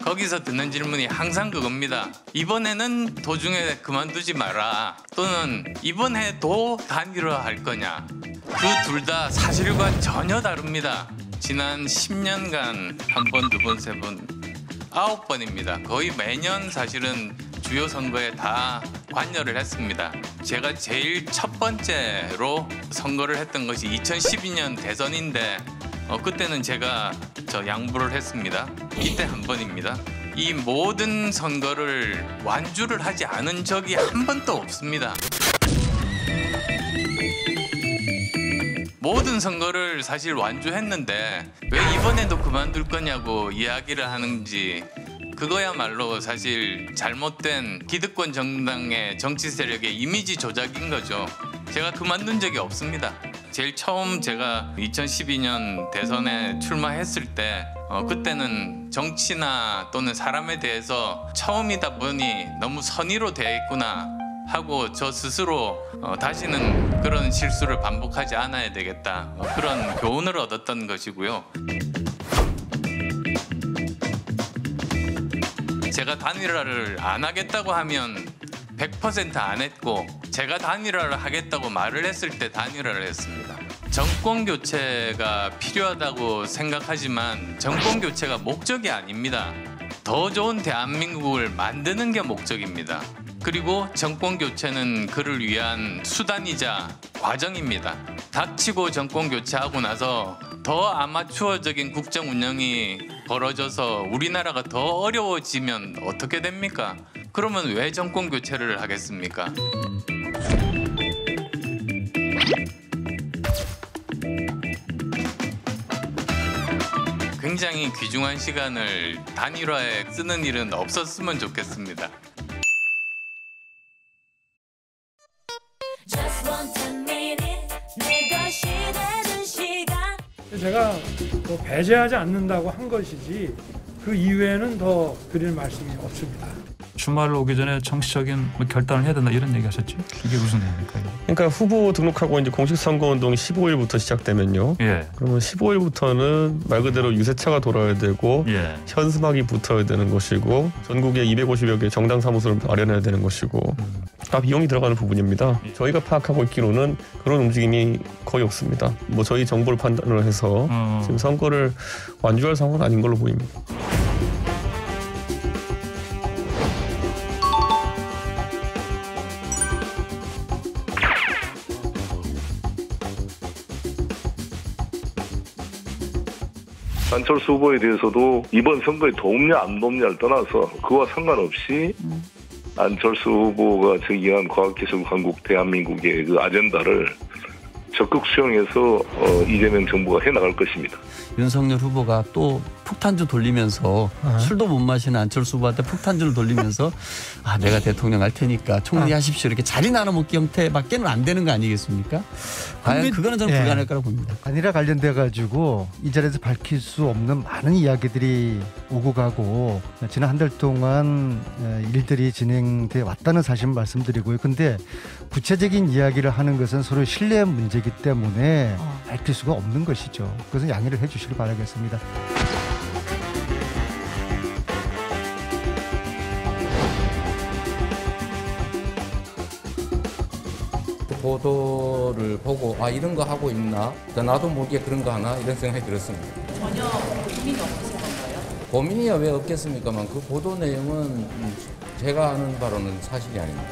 거기서 듣는 질문이 항상 그겁니다. 이번에는 도중에 그만두지 마라, 또는 이번에도 단일화할 거냐. 그 둘 다 사실과 전혀 다릅니다. 지난 10년간 한 번, 두 번, 세 번, 9번입니다. 거의 매년 사실은 주요 선거에 다 관여를 했습니다. 제가 제일 첫 번째로 선거를 했던 것이 2012년 대선인데 그때는 제가 양보를 했습니다. 이때 한 번입니다. 이 모든 선거를 완주를 하지 않은 적이 한 번도 없습니다. 모든 선거를 사실 완주했는데 왜 이번에도 그만둘 거냐고 이야기를 하는지, 그거야말로 사실 잘못된 기득권 정당의 정치 세력의 이미지 조작인 거죠. 제가 그만둔 적이 없습니다. 제일 처음 제가 2012년 대선에 출마했을 때 그때는 정치나 또는 사람에 대해서 처음이다 보니 너무 선의로 대했구나 하고 저 스스로 다시는 그런 실수를 반복하지 않아야 되겠다, 그런 교훈을 얻었던 것이고요. 제가 단일화를 안 하겠다고 하면 100% 안 했고, 제가 단일화를 하겠다고 말을 했을 때 단일화를 했습니다. 정권 교체가 필요하다고 생각하지만 정권 교체가 목적이 아닙니다. 더 좋은 대한민국을 만드는 게 목적입니다. 그리고 정권 교체는 그를 위한 수단이자 과정입니다. 닥치고 정권 교체하고 나서 더 아마추어적인 국정 운영이 벌어져서 우리나라가 더 어려워지면 어떻게 됩니까? 그러면 왜 정권 교체를 하겠습니까? 굉장히 귀중한 시간을 단일화에 쓰는 일은 없었으면 좋겠습니다. 제가 뭐 배제하지 않는다고 한 것이지 그 이외에는 더 드릴 말씀이 없습니다. 주말 오기 전에 정치적인 결단을 해야 된다 이런 얘기 하셨죠? 이게 무슨 얘기입니까? 그러니까 후보 등록하고 이제 공식 선거 운동이 15일부터 시작되면요. 예. 그러면 15일부터는 말 그대로 유세차가 돌아야 되고 예. 현수막이 붙어야 되는 것이고 전국에 250여 개 정당 사무소를 마련해야 되는 것이고 다 비용이 들어가는 부분입니다. 저희가 파악하고 있기로는 그런 움직임이 거의 없습니다. 뭐 저희 정보를 판단을 해서 지금 선거를 완주할 상황은 아닌 걸로 보입니다. 안철수 후보에 대해서도 이번 선거에 도움냐 안 도움냐를 떠나서 그와 상관없이 안철수 후보가 제기한 과학기술 강국 대한민국의 그 아젠다를 적극 수용해서 이재명 정부가 해나갈 것입니다. 윤석열 후보가 또 폭탄주 돌리면서 술도 못 마시는 안철수 후보한테 폭탄주를 돌리면서 내가 대통령 할 테니까 총리하십시오 이렇게 자리 나눠먹기 형태밖에는 안 되는 거 아니겠습니까? 과연 그거는 저는 불가능할 거라고 봅니다. 단일화 관련돼 가지고 이 자리에서 밝힐 수 없는 많은 이야기들이 오고 가고 지난 한 달 동안 일들이 진행돼 왔다는 사실 말씀드리고요. 근데 구체적인 이야기를 하는 것은 서로 신뢰 문제이기 때문에 밝힐 수가 없는 것이죠. 그것은 양해를 해 주시길 바라겠습니다. 보도를 보고 이런 거 하고 있나? 나도 모르게 그런 거 하나? 이런 생각이 들었습니다. 전혀 고민이 없으신 건가요? 고민이 왜 없겠습니까만 그 보도 내용은 제가 아는 바로는 사실이 아닙니다.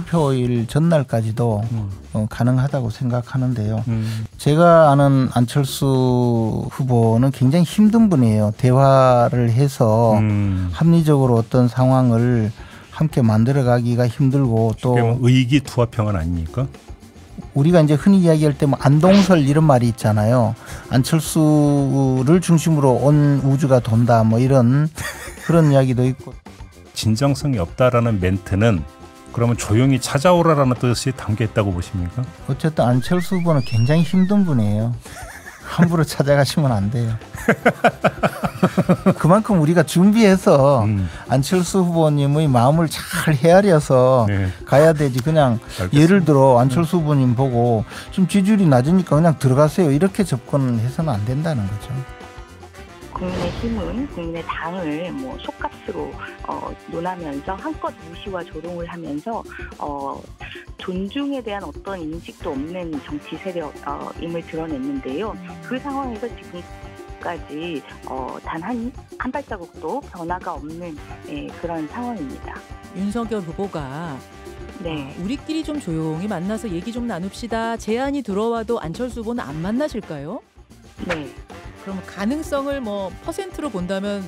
투표일 전날까지도 가능하다고 생각하는데요. 제가 아는 안철수 후보는 굉장히 힘든 분이에요. 대화를 해서 합리적으로 어떤 상황을 함께 만들어가기가 힘들고 또 의기투합형은 아닙니까? 우리가 이제 흔히 이야기할 때 뭐 안동설 이런 말이 있잖아요. 안철수를 중심으로 온 우주가 돈다 뭐 이런 그런 이야기도 있고. 진정성이 없다라는 멘트는 그러면 조용히 찾아오라라는 뜻이 담겨 있다고 보십니까? 어쨌든 안철수 후보는 굉장히 힘든 분이에요. 함부로 찾아가시면 안 돼요. 그만큼 우리가 준비해서 안철수 후보님의 마음을 잘 헤아려서 네. 가야 되지. 그냥 알겠습니다. 예를 들어 안철수 후보님 보고 좀 지지율이 낮으니까 그냥 들어가세요. 이렇게 접근해서는 안 된다는 거죠. 국민의힘은 국민의당을 뭐 속값으로 논하면서 한껏 무시와 조롱을 하면서 존중에 대한 어떤 인식도 없는 정치 세력임을 드러냈는데요. 그 상황에서 지금까지 단 한 발자국도 변화가 없는 그런 상황입니다. 윤석열 후보가 네. 우리끼리 좀 조용히 만나서 얘기 좀 나눕시다. 제안이 들어와도 안철수 후보는 안 만나실까요? 네. 그럼 가능성을 뭐 퍼센트로 본다면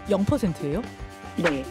0%예요? 네.